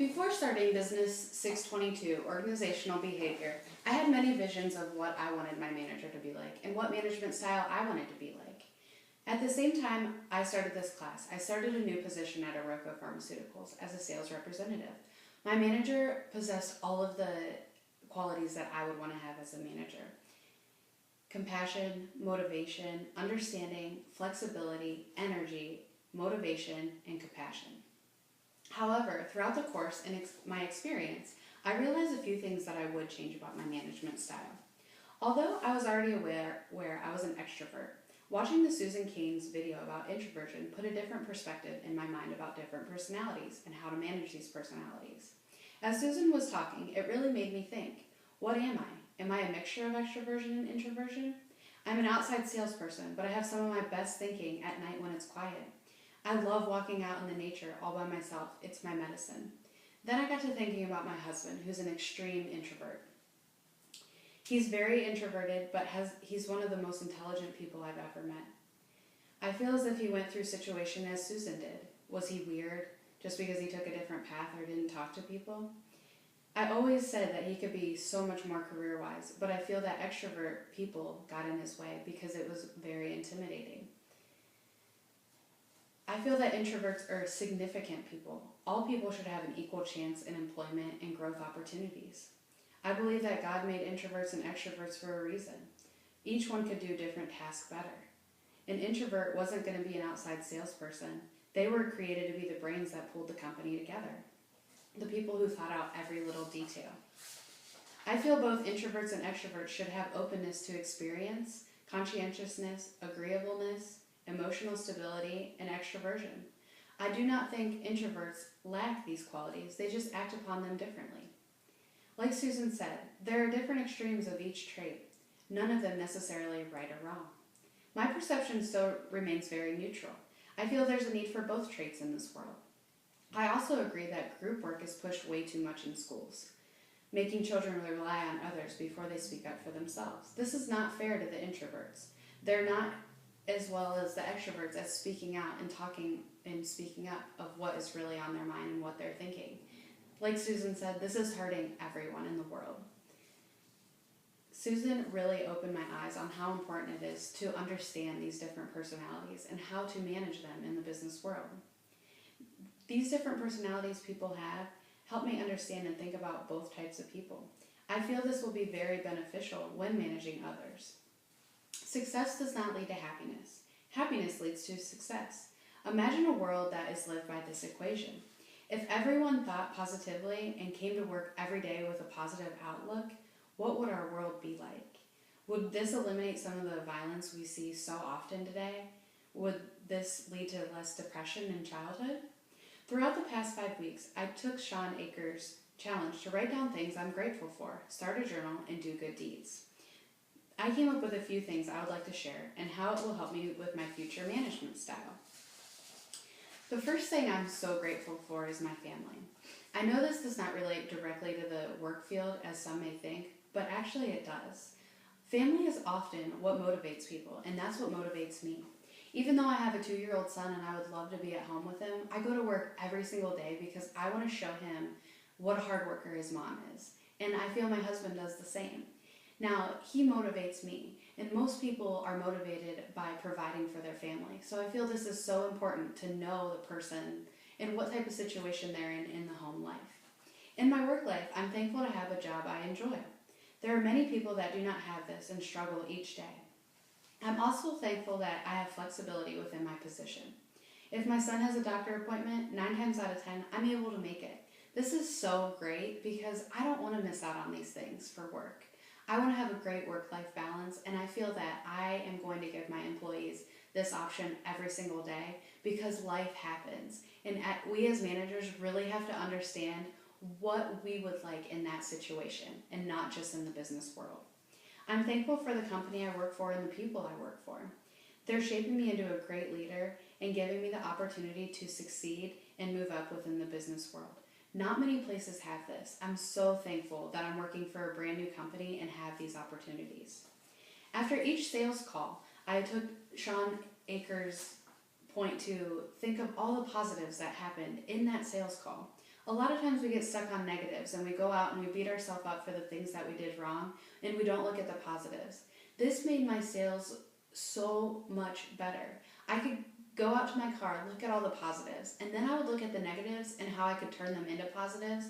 Before starting Business 622, Organizational Behavior, I had many visions of what I wanted my manager to be like and what management style I wanted to be like. At the same time I started this class, I started a new position at Rockstroh Pharmaceuticals as a sales representative. My manager possessed all of the qualities that I would want to have as a manager. Compassion, motivation, understanding, flexibility, energy, motivation, and compassion. However, throughout the course and my experience, I realized a few things that I would change about my management style. Although I was already aware I was an extrovert, watching the Susan Cain's video about introversion put a different perspective in my mind about different personalities and how to manage these personalities. As Susan was talking, it really made me think, what am I? Am I a mixture of extroversion and introversion? I'm an outside salesperson, but I have some of my best thinking at night when it's quiet. I love walking out in the nature all by myself. It's my medicine. Then I got to thinking about my husband, who's an extreme introvert. He's very introverted, but he's one of the most intelligent people I've ever met. I feel as if he went through a situation as Susan did. Was he weird just because he took a different path or didn't talk to people? I always said that he could be so much more career-wise, but I feel that extrovert people got in his way because it was very intimidating. I feel that introverts are significant people. All people should have an equal chance in employment and growth opportunities. I believe that God made introverts and extroverts for a reason. Each one could do different tasks better. An introvert wasn't going to be an outside salesperson. They were created to be the brains that pulled the company together. The people who thought out every little detail. I feel both introverts and extroverts should have openness to experience, conscientiousness, agreeableness, emotional stability, and extroversion. I do not think introverts lack these qualities, they just act upon them differently. Like Susan said, there are different extremes of each trait, none of them necessarily right or wrong. My perception still remains very neutral. I feel there's a need for both traits in this world. I also agree that group work is pushed way too much in schools, making children rely on others before they speak up for themselves. This is not fair to the introverts. They're not as well as the extroverts as speaking out and talking and speaking up of what is really on their mind and what they're thinking. Like Susan said, this is hurting everyone in the world. Susan really opened my eyes on how important it is to understand these different personalities and how to manage them in the business world. These different personalities people have help me understand and think about both types of people. I feel this will be very beneficial when managing others. Success does not lead to happiness. Happiness leads to success. Imagine a world that is lived by this equation. If everyone thought positively and came to work every day with a positive outlook, what would our world be like? Would this eliminate some of the violence we see so often today? Would this lead to less depression in childhood? Throughout the past 5 weeks, I took Sean Akers' challenge to write down things I'm grateful for, start a journal, and do good deeds. I came up with a few things I would like to share and how it will help me with my future management style. The first thing I'm so grateful for is my family. I know this does not relate directly to the work field as some may think, but actually it does. Family is often what motivates people, and that's what motivates me. Even though I have a 2-year-old son and I would love to be at home with him, I go to work every single day because I want to show him what a hard worker his mom is. And I feel my husband does the same. Now, he motivates me, and most people are motivated by providing for their family. So I feel this is so important to know the person and what type of situation they're in the home life. In my work life, I'm thankful to have a job I enjoy. There are many people that do not have this and struggle each day. I'm also thankful that I have flexibility within my position. If my son has a doctor appointment, 9 times out of 10, I'm able to make it. This is so great because I don't want to miss out on these things for work. I want to have a great work-life balance, and I feel that I am going to give my employees this option every single day because life happens. And we as managers really have to understand what we would like in that situation and not just in the business world. I'm thankful for the company I work for and the people I work for. They're shaping me into a great leader and giving me the opportunity to succeed and move up within the business world. Not many places have this. I'm so thankful that I'm working for a brand new company and have these opportunities. After each sales call, I took Sean Akers' point to think of all the positives that happened in that sales call. A lot of times we get stuck on negatives and we go out and we beat ourselves up for the things that we did wrong and we don't look at the positives. This made my sales so much better. I could go out to my car, look at all the positives, and then I would look at the negatives and how I could turn them into positives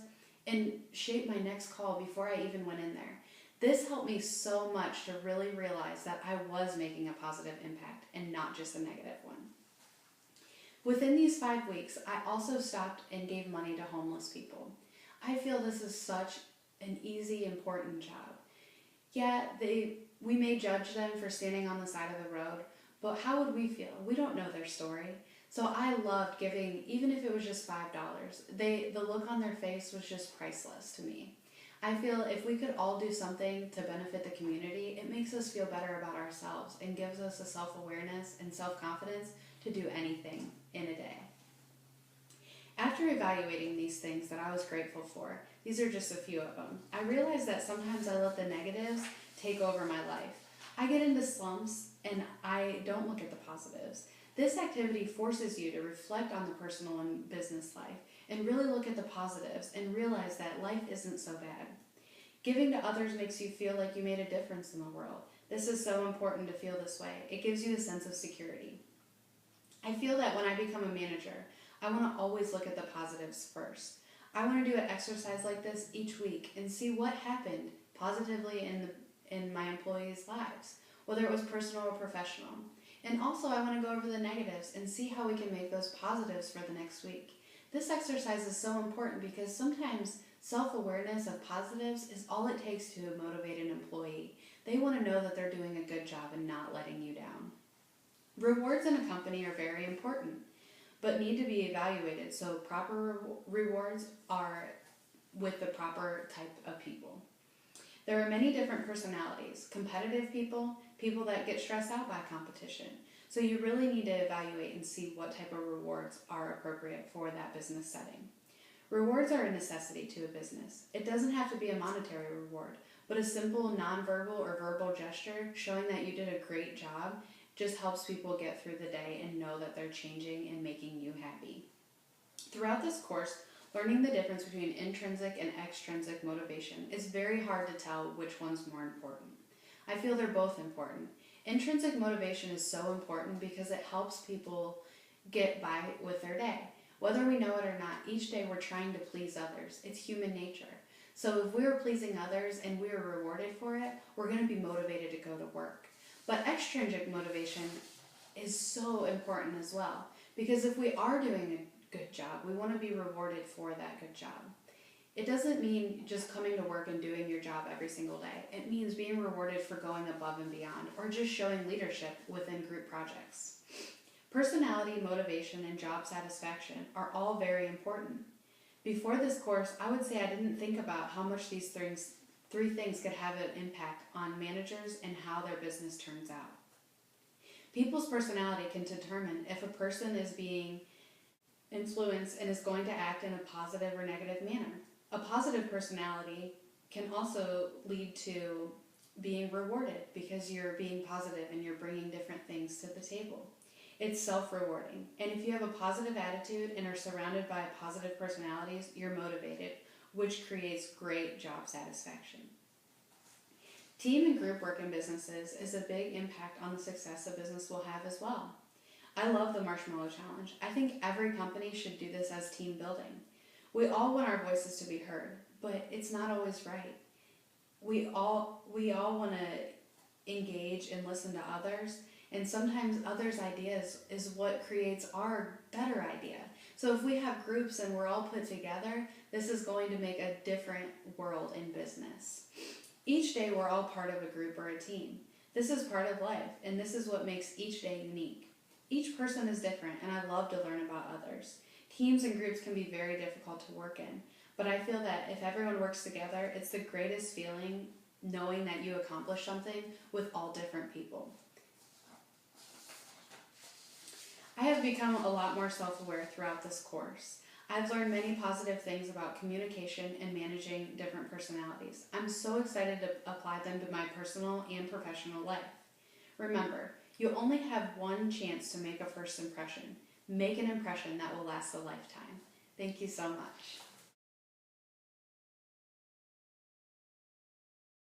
and shape my next call before I even went in there. This helped me so much to really realize that I was making a positive impact and not just a negative one. Within these 5 weeks, I also stopped and gave money to homeless people. I feel this is such an easy, important job. Yeah, we may judge them for standing on the side of the road, but how would we feel? We don't know their story. So I loved giving, even if it was just $5. The look on their face was just priceless to me. I feel if we could all do something to benefit the community, it makes us feel better about ourselves and gives us a self-awareness and self-confidence to do anything in a day. After evaluating these things that I was grateful for, these are just a few of them, I realized that sometimes I let the negatives take over my life. I get into slumps and I don't look at the positives. This activity forces you to reflect on the personal and business life and really look at the positives and realize that life isn't so bad. Giving to others makes you feel like you made a difference in the world. This is so important to feel this way. It gives you a sense of security. I feel that when I become a manager, I want to always look at the positives first. I want to do an exercise like this each week and see what happened positively in my employees' lives, whether it was personal or professional. And also I want to go over the negatives and see how we can make those positives for the next week. This exercise is so important because sometimes self-awareness of positives is all it takes to motivate an employee. They want to know that they're doing a good job and not letting you down. Rewards in a company are very important, but need to be evaluated so proper rewards are with the proper type of people. There are many different personalities: competitive people, people that get stressed out by competition. So you really need to evaluate and see what type of rewards are appropriate for that business setting. Rewards are a necessity to a business. It doesn't have to be a monetary reward, but a simple nonverbal or verbal gesture showing that you did a great job just helps people get through the day and know that they're changing and making you happy. Throughout this course, learning the difference between intrinsic and extrinsic motivation is very hard to tell which one's more important. I feel they're both important. Intrinsic motivation is so important because it helps people get by with their day. Whether we know it or not, each day we're trying to please others. It's human nature. So if we're pleasing others and we're rewarded for it, we're going to be motivated to go to work. But extrinsic motivation is so important as well, because if we are doing a good job, we want to be rewarded for that good job. It doesn't mean just coming to work and doing your job every single day. It means being rewarded for going above and beyond, or just showing leadership within group projects. Personality, motivation, and job satisfaction are all very important. Before this course, I would say I didn't think about how much these three things could have an impact on managers and how their business turns out. People's personality can determine if a person is being influenced and is going to act in a positive or negative manner. A positive personality can also lead to being rewarded because you're being positive and you're bringing different things to the table. It's self-rewarding. And if you have a positive attitude and are surrounded by positive personalities, you're motivated, which creates great job satisfaction. Team and group work in businesses is a big impact on the success a business will have as well. I love the Marshmallow Challenge. I think every company should do this as team building. We all want our voices to be heard, but it's not always right. We all want to engage and listen to others, and sometimes others' ideas is what creates our better idea. So if we have groups and we're all put together, this is going to make a different world in business. Each day we're all part of a group or a team. This is part of life, and this is what makes each day unique. Each person is different, and I love to learn about others. Teams and groups can be very difficult to work in, but I feel that if everyone works together, it's the greatest feeling knowing that you accomplished something with all different people. I have become a lot more self-aware throughout this course. I've learned many positive things about communication and managing different personalities. I'm so excited to apply them to my personal and professional life. Remember, you only have one chance to make a first impression. Make an impression that will last a lifetime. Thank you so much.